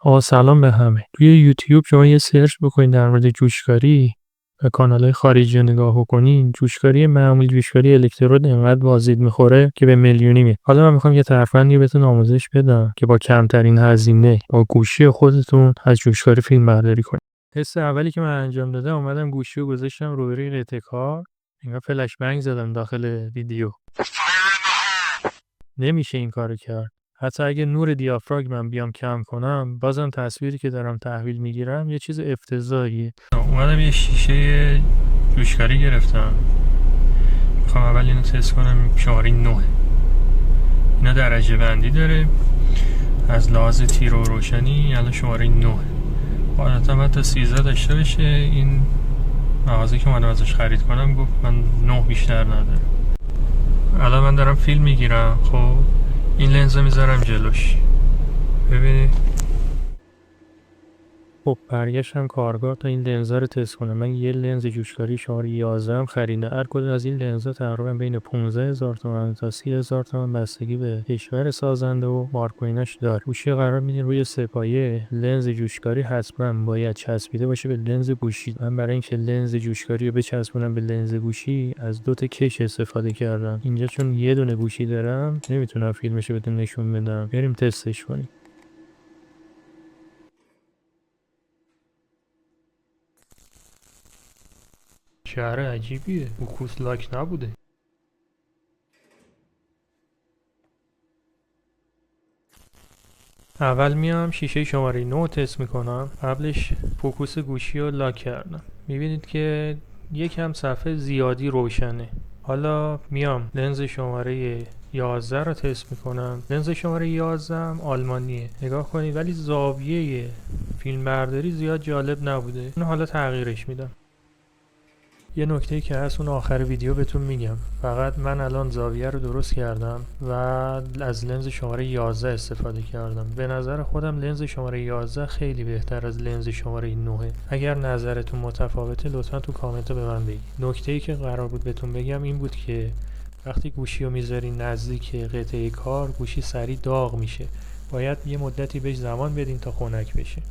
آقا سلام به همه. توی یوتیوب شما یه سرچ بکنید در مورد جوشکاری و کانال‌های خارجی رو نگاه بکنین. جوشکاری معمولی، جوشکاری الکترود اینقدر بازدید میخوره که به میلیونی میاد. حالا من میخوام یه ترفندی بهتون آموزش بدم که با کمترین هزینه با گوشی خودتون از جوشکاری فیلم برداری کنید. تست اولی که من انجام دادم، اومدم گوشی رو گذاشتم روبروی قطعه کار، اینا فلش بنگ زدم داخل ویدیو. نمیشه این کارو کرد. حتی اگه نور دیافراگمم بیام کم کنم، بازم تصویری که دارم تحویل میگیرم یه چیز افتضاحیه. اومدم یه شیشه جوشکاری گرفتم، میخوام اول اینو تست کنم. شماره 9 اینا درجه بندی داره از لحاظ تیر و روشنی. الان شماره 9 عادتا باید تا 13 داشته باشه. این مغازه که من ازش خرید کنم گفت من 9 بیشتر نداره. الان من دارم فیلم میگیرم. خب این لنز رو میذارم جلوش، ببینید. خب برگشتم کارگاه تا این لنز رو تست کنم. من یه لنز جوشکاری شماره 11 هم خریدم. هر کدوم از این لنزها تقریبا بین 15,000 تومان تا 30,000 تومان بستگی به کشور سازنده و مارک و ایناش داره. گوشی قرار میدین روی سه‌پایه. لنز جوشکاری حتما باید چسبیده باشه به لنز گوشی. من برای اینکه لنز جوشکاری رو بچسبونم به لنز گوشی از 2 تا کش استفاده کردم. اینجا چون یه دونه گوشی دارم نمیتونم فیلمشو بهتون نشون بدم. بریم تستش کنیم. شهر عجیبیه، فوکوس لاک نبوده. اول میام شیشه شماره 9 تست میکنم. قبلش فوکوس گوشی رو لاک کردم. میبینید که یکم صفحه زیادی روشنه. حالا میام لنز شماره 11 رو تست میکنم. لنز شماره 11 هم آلمانیه، نگاه کنید، ولی زاویه فیلم برداری زیاد جالب نبوده. اینو حالا تغییرش میدم. یه نکته که هست اون آخر ویدیو بهتون میگم. فقط من الان زاویه رو درست کردم و از لنز شماره 11 استفاده کردم. به نظر خودم لنز شماره 11 خیلی بهتر از لنز شماره 9. اگر نظرتون متفاوته لطفا تو کامنت به من بگید. نکته‌ای که قرار بود بهتون بگم این بود که وقتی گوشی رو میذاری نزدیک قطعه کار، گوشی سریع داغ میشه. باید یه مدتی بهش زمان بدین تا خنک بشه.